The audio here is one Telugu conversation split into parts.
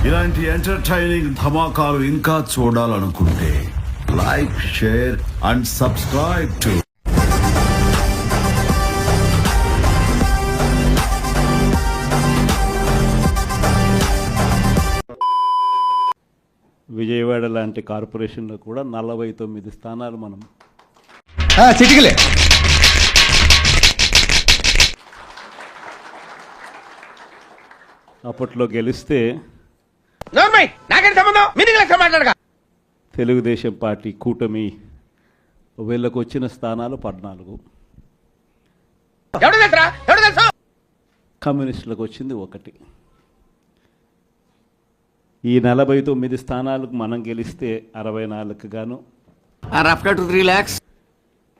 ఇలాంటి ఎంటర్టైనింగ్ ధమాకాలు ఇంకా చూడాలనుకుంటే like, share and subscribe to Vijayawada లాంటి కార్పొరేషన్లో కూడా 49 స్థానాలు మనం చిటికలే అప్పట్లో గెలిస్తే మాట్లాడగా తెలుగుదేశం పార్టీ కూటమి వీళ్ళకు వచ్చిన స్థానాలు 14, కమ్యూనిస్టులకు వచ్చింది 1. ఈ 49 స్థానాలకు మనం గెలిస్తే 64 గాను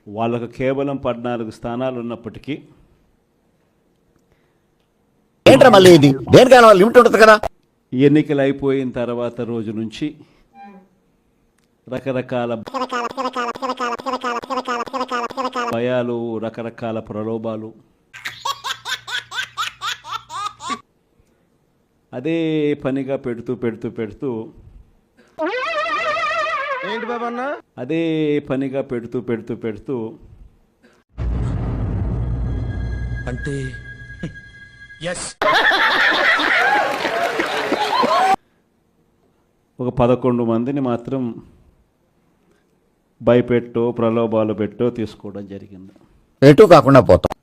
వాళ్ళకు కేవలం 14 స్థానాలు ఉన్నప్పటికీ ఏంట్రా మళ్ళీ ఇది దేనికైనా లిమిట్ ఉంటుంది కదా. ఎన్నికలు అయిపోయిన తర్వాత రోజు నుంచి రకరకాల భయాలు, రకరకాల ప్రలోభాలు, అదే పనిగా పెడుతూ ఏంటి బాబన్న అదే పనిగా పెడుతూ అంటే ఒక 11 మందిని మాత్రం భయపెట్టో ప్రలోభాలు పెట్టో తీసుకోవడం జరిగింది. ఎటు కాకుండా పోతాం.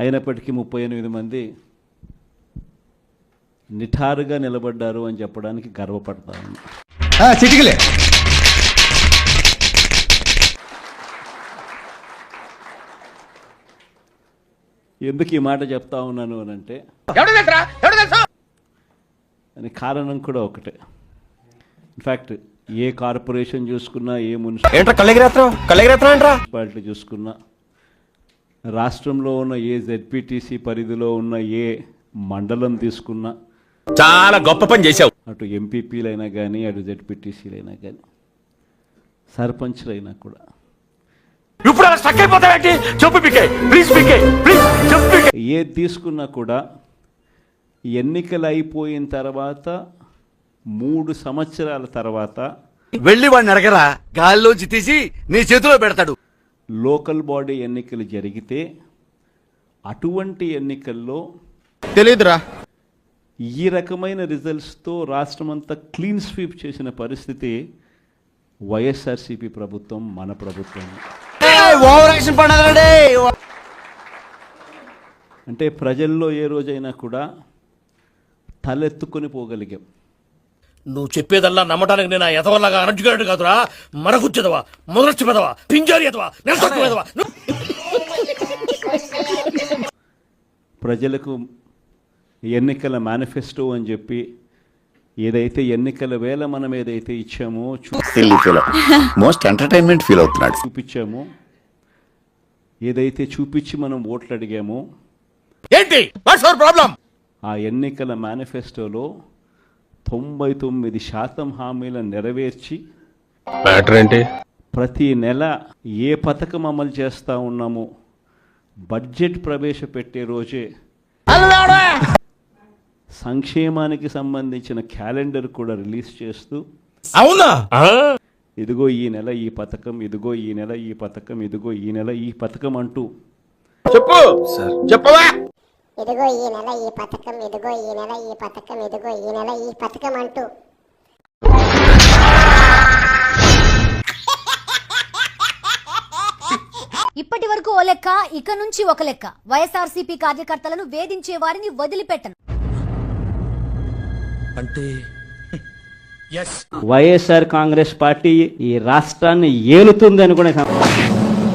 అయినప్పటికీ 38 మంది నిఠారుగా నిలబడ్డారు అని చెప్పడానికి గర్వపడతాను. చిటికలే ఎందుకు ఈ మాట చెప్తా ఉన్నాను అని అంటే అని కారణం కూడా ఒకటే. ఇన్ఫ్యాక్ట్ ఏ కార్పొరేషన్ చూసుకున్నా, ఏ మున్సిపాలిటీ చూసుకున్నా, రాష్ట్రంలో ఉన్న ఏ జెడ్పీటీసీ పరిధిలో ఉన్న ఏ మండలం తీసుకున్నా చాలా గొప్ప పని చేశావు. అటు ఎంపీపీలైనా కానీ, అటు జెడ్పీటీసీలైనా కానీ, సర్పంచ్లైనా కూడా ఏది తీసుకున్నా కూడా ఎన్నికలు అయిపోయిన తర్వాత 3 సంవత్సరాల తర్వాత వెళ్ళి వాడిని అడగరా, గాల్లోంచి తీసి నీ చేతిలో పెడతాడు. లోకల్ బాడీ ఎన్నికలు జరిగితే అటువంటి ఎన్నికల్లో తెలీదురా ఈ రకమైన రిజల్ట్స్తో రాష్ట్రమంతా క్లీన్ స్వీప్ చేసిన పరిస్థితి వైఎస్ఆర్సీపీ ప్రభుత్వం, మన ప్రభుత్వం. అంటే ప్రజల్లో ఏ రోజైనా కూడా తలెత్తుకొని పోగలిగాం. నువ్వు చెప్పేదల్లా నమ్మటానికి నేను ఎదవల్లాగా అనర్జుకేటెడ్ కాదురా, మరగుచ్చదవా, మొదలచ్చి పెదవా, పింజారి ఎదవా, నెలసొక్కుదవా. ప్రజలకు ఎన్నికల మేనిఫెస్టో అని చెప్పి ఏదైతే ఎన్నికల వేళ మనం ఏదైతే ఇచ్చామో, మోస్ట్ ఎంటర్టైన్మెంట్ ఫీల్ అవుతున్నాడు, చూపించామో, ఏదైతే చూపించి మనం ఓట్లు అడిగామో, ఏంటి వాట్స్ యువర్ ప్రాబ్లం? ఆ ఎన్నికల మేనిఫెస్టోలో 99% హామీలను నెరవేర్చి ప్రతి నెల ఏ పథకం అమలు చేస్తూ ఉన్నామో బడ్జెట్ ప్రవేశపెట్టే రోజే సంక్షేమానికి సంబంధించిన క్యాలెండర్ కూడా రిలీజ్ చేస్తూ, అవునా, ఇదిగో ఈ నెల ఈ పథకం, ఇదిగో ఈ నెల ఈ పథకం, ఇదిగో ఈ నెల ఈ పథకం అంటూ చెప్పు సార్, చెప్పవా, ఇదిగో ఈ నెల ఈ పథకం, ఇదిగో ఈ నెల ఈ పథకం, ఇదిగో ఈ నెల ఈ పథకం అంటూ ఇప్పటి వరకు ఓ లెక్క, ఇక నుంచి ఒక లెక్క. వైఎస్ఆర్సీపీ కార్యకర్తలను వేధించే వారిని వదిలిపెట్టను. అంటే వైఎస్ఆర్ కాంగ్రెస్ పార్టీ ఈ రాష్ట్రాన్ని ఏలుతుందని కూడా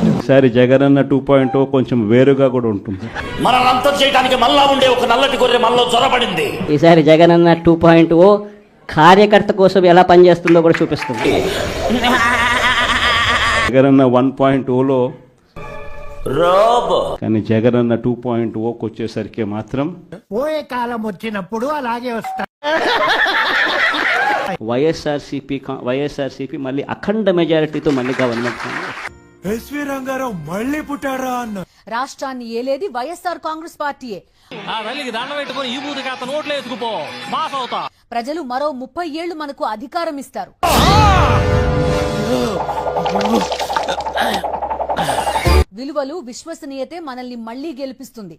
ఈసారి జగనన్న 2.0 కొంచెం వేరుగా కూడా ఉంటుంది. మనల్ని అంతం చేయడానికి మళ్ళా ఉండే ఒక నల్లటి గొర్రె మనలో చొరబడింది. ఈసారి జగనన్న 2.0 కార్యకర్త కోసం ఎలా పనిచేస్తుందో కూడా చూపిస్తుంది. జగనన్న 1.0లో కానీ జగనన్న 2.0కి వచ్చేసరికి మాత్రం పోయే కాలం వచ్చినప్పుడు అలాగే వస్తా. వైఎస్ఆర్సీపీ మళ్ళీ అఖండ మెజారిటీతో మళ్ళీ గవర్నమెంట్. ఎస్వి రంగారావు మళ్ళీ పుట్టారా అన్న. రాష్ట్రాన్ని ఏలేది వైఎస్ఆర్ కాంగ్రెస్ పార్టీయే. దండం పెట్టుకుని ఈ బూతు కాత నోట్లు వేసుకుపో, మాస్ అవుతా. ప్రజలు మరో 30 ఏళ్లు మనకు అధికారం ఇస్తారు. విలువలు, విశ్వసనీయతే మనల్ని మళ్లీ గెలిపిస్తుంది.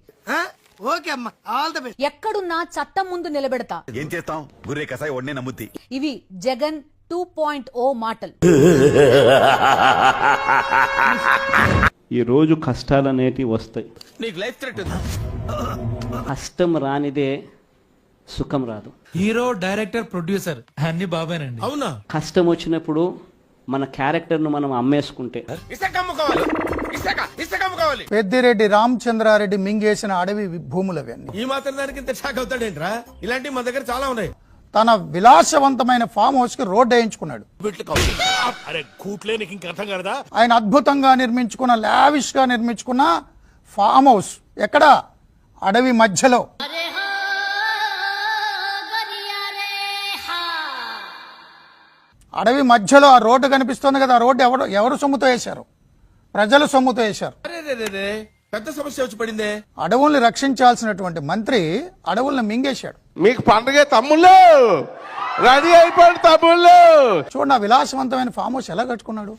ఓకే అమ్మా, ఆల్ ద బెస్ట్. ఎక్కడున్నా చట్టం ముందు నిలబెడతా. ఏం చేస్తాం గురే కసాయి ఒడ్నే నమ్ముద్ది. ఇవి జగన్ 2.0 మాటలు. ఈ రోజు కష్టాలనేటివి వస్తాయి. నీకు లైఫ్ థ్రెట్ ఉంది. కష్టం రానిదే సుఖం రాదు. హీరో, డైరెక్టర్, ప్రొడ్యూసర్ అన్ని బాబానండి. అవునా? కష్టం వచ్చినప్పుడు మన క్యారెక్టర్ను మనం అమ్మేసుకుంటే ఇసుక అమ్ముకోవాలి, ఇసుక అమ్ముకోవాలి. పెద్దిరెడ్డి రామచంద్రారెడ్డి మింగేసిన అడవి భూములవన్నీ. ఈ మాత్రం దానికి ఇంత షాక్ అవుతాడేంట్రా? ఇలాంటివి మన దగ్గర చాలా ఉన్నాయి. తన విలాసవంతమైన ఫామ్ హౌస్ కి రోడ్ వేయించుకున్నాడు. అరే కూట్లే, నీకు ఇంక అర్థం కాదా? ఆయన అద్భుతంగా నిర్మించుకున్న, లావిష్ గా నిర్మించుకున్న ఫామ్ హౌస్ ఎక్కడ? అడవి మధ్యలో. అడవి మధ్యలో ఆ రోడ్డు కనిపిస్తుంది కదా, ఆ రోడ్డు ఎవరు సొమ్ముతో వేశారు? ప్రజలు సొమ్ముతో వేశారు. పెద్ద సమస్య వచ్చి పడిందే. అడవుల్ని రక్షించాల్సినటువంటి మంత్రి అడవుల్ని మింగేశాడు. మీకు పండుగ తమ్ముళ్ళు, రెడీ అయిపోయింది తమ్ముళ్ళు. చూడండి ఆ విలాసవంతమైన ఫామ్ హౌస్ ఎలా కట్టుకున్నాడు.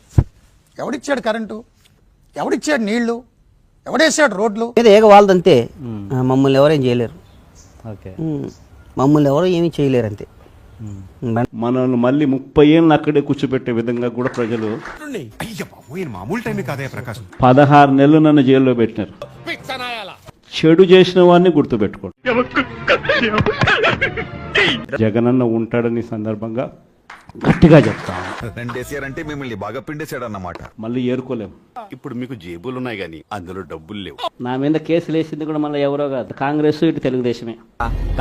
ఎవడిచ్చాడు కరెంటు, ఎవడిచ్చాడు నీళ్లు, ఎవడేసాడు రోడ్లు. ఏగ వాళ్ళదంతే, మమ్మల్ని ఎవరేం చేయలేరు. మమ్మల్ని ఎవరు ఏమీ చేయలేరు అంతే. మనల్ని మళ్ళీ 30 ఏళ్ళు అక్కడే కూర్చోబెట్టే విధంగా కూడా ప్రజలు మామూలు టైం కాదయ్య ప్రకాశం. 16 నెలలు నన్ను జైల్లో పెట్టినారు. చెడు చేసిన వాడిని గుర్తుపెట్టుకోండి. జగనన్న ఉంటాడని సందర్భంగా గట్టిగా చెప్తాను. రెండేసారంటే మిమ్మల్ని బాగా పిండేశాడు అన్నమాట. మళ్ళీ ఏరుకోలేం. ఇప్పుడు మీకు జేబులున్నాయి గానీ అందులో డబ్బులు లేవు. నా మీద కేసులు వేసింది కూడా మళ్ళీ ఎవరో కాదు, కాంగ్రెస్, ఇటు తెలుగుదేశమే.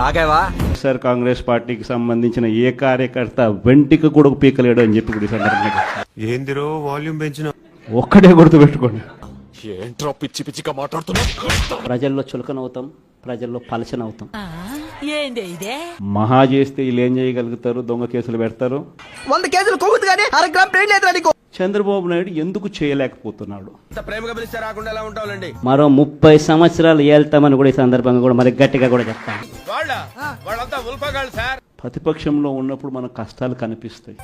తాగావా? సార్ కాంగ్రెస్ పార్టీకి సంబంధించిన ఏ కార్యకర్త వెంటికి కూడా పీకలేడు అని చెప్పి కూడా ఈ సందర్భంగా ఏందిరో వాల్యూమ్ పెంచిన. ఒక్కటే గుర్తుపెట్టుకోండి. ఏంట్రా పిచ్చి పిచ్చిగా మాట్లాడుతున్నా? ప్రజల్లో చులకనవుతాం, ప్రజల్లో పలచనవుతాం. మహా చేస్తే వీళ్ళు ఏం చేయగలుగుతారు? దొంగ కేసులు పెడతారు. 100 కేజీలు కొవ్వుతు గానీ అరగ్రామ్ ట్రైన్ లేదు నీకు. చంద్రబాబు నాయుడు ఎందుకు చేయలేకపోతున్నాడు? ప్రేమగా పిలిస్తే రాకుండా ఎలా ఉంటావులండి. మరో 30 సంవత్సరాలు ఏళ్తామని కూడా ఈ సందర్భంగా కూడా మరి గట్టిగా కూడా చెప్తాను. వాళ్ళంతా ఉల్పగాళ్ళు సార్. ప్రతిపక్షంలో ఉన్నప్పుడు మన కష్టాలు కనిపిస్తాయి.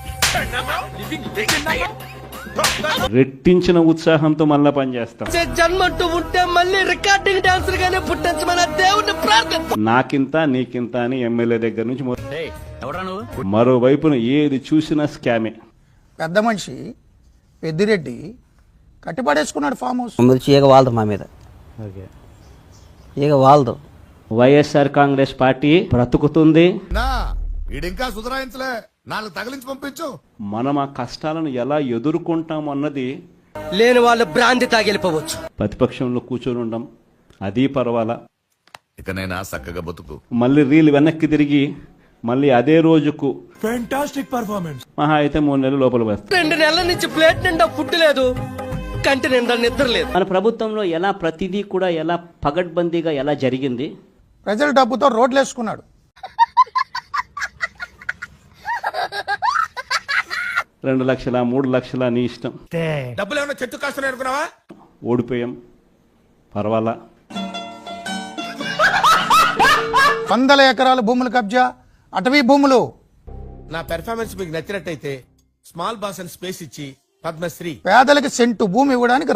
రెట్టించిన ఉత్సాహంతో మళ్ళా పనిచేస్తాం. జన్మంటూ ఉంటే మళ్ళీ రికార్డింగ్ డాన్సర్ గానే పుట్టించమని దేవుడిని ప్రార్థన. నాకింత నీకింత అని ఎమ్మెల్యే దగ్గర నుంచి మరోవైపున ఏది చూసినా స్కామే. పెద్ద మనిషి పెద్దిరెడ్డి కట్టిపడేసుకున్నాడు ఫామ్ హౌస్. ఈగ వాళ్ళదు మా మీద, ఈగ వాళ్ళదు. వైఎస్ఆర్ కాంగ్రెస్ పార్టీ బ్రతుకుతుంది. ఈడింకా సుధరాయించలే, 4 తగిలించి పంపించు. మనం ఆ కష్టాలను ఎలా ఎదుర్కొంటాం అన్నది. లేని వాళ్ళు బ్రాంతి తాగెళ్ళిపోవచ్చు. ప్రతిపక్షంలో కూర్చొని ఉండం అది పర్వాలా. ఇకనైనా చక్కగా బతుకు. మళ్ళీ రీల్ వెనక్కి తిరిగి మళ్ళీ అదే రోజుకు ఫెంటాస్టిక్ పర్ఫార్మెన్స్. మహా అయితే 3 నెలలు లోపల వేస్తాం. 2 నెలల నుంచి ప్లేట్ నిండా ఫుడ్ లేదు, కంటి నిండా నిద్ర లేదు. మన ప్రభుత్వంలో ఎలా ప్రతిదీ కూడా ఎలా పగడ్బందీగా ఎలా జరిగింది. ప్రజల డబ్బుతో రోడ్లు వేసుకున్నాడు. 2 లక్షల 3 లక్షల నీ ఇష్టం. డబ్బులు ఏమన్నా చెట్టు కాస్తున్నాయి అనుకున్నావా? ఓడిపోయాం, పర్వాలా. 100 ఎకరాల భూములు కబ్జా, అటవీ భూములు. నా పెర్ఫార్మెన్స్ మీకు నచ్చినట్టయితే స్మాల్ బాస్ అని స్పేస్ ఇచ్చి పద్మశ్రీ. పేదలకి సెంటు భూమి ఇవ్వడానికి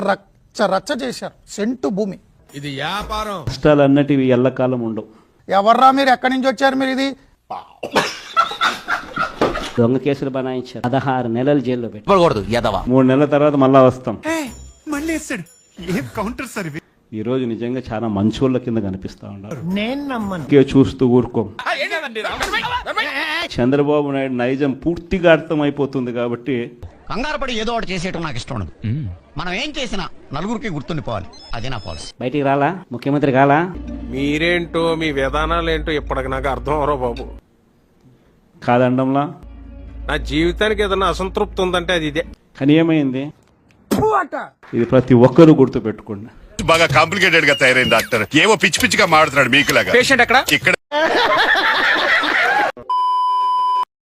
రచ్చ చేశారు. సెంటు భూమి. ఇది వ్యాపారం. కష్టాలు అన్నటివి ఎల్లకాలం ఉండవు. ఎవర్రా మీరు, ఎక్కడి నుంచి వచ్చారు మీరు? ఇది దొంగ కేసులు బనాయించారు. 16 నెలలు జైల్లో పెట్టి 3 నెలల తర్వాత మళ్ళా వస్తాం. మళ్ళీ వేస్తాడు. ఏం కౌంటర్ సార్ ఇవి. ఈ రోజు నిజంగా చాలా మంచోళ్ళ కింద కనిపిస్తా ఉన్నారు. చూస్తూ ఊరుకోం. చంద్రబాబు నాయుడు నైజం పూర్తిగా అర్థమైపోతుంది కాబట్టి కంగారుపడి ఏదో ఒకటి చేసేయటం నాకు ఇష్టం ఉండదు. మనం ఏం చేసినా నలుగురికి గుర్తుండిపోవాలి, అదే నా పాలసీ. బయటికి రాలా, ముఖ్యమంత్రి కాలా. మీరేంటో మీ విధానాలు ఏంటో ఇప్పటికి నాకు అర్థం అవరో బాబు. కాదండంలా నా జీవితానికి ఏదైనా అసంతృప్తి ఉందంటే అది ఇదే. కానీ ఏమైంది? ఇది ప్రతి ఒక్కరూ గుర్తు పెట్టుకోండి. బాగా కాంప్లికేటెడ్ గా తయారైంది డాక్టర్. ఏవో పిచ్చి పిచ్చిగా మాడుతున్నాడు మీకులాగా. పేషెంట్ ఎక్కడ? ఇక్కడ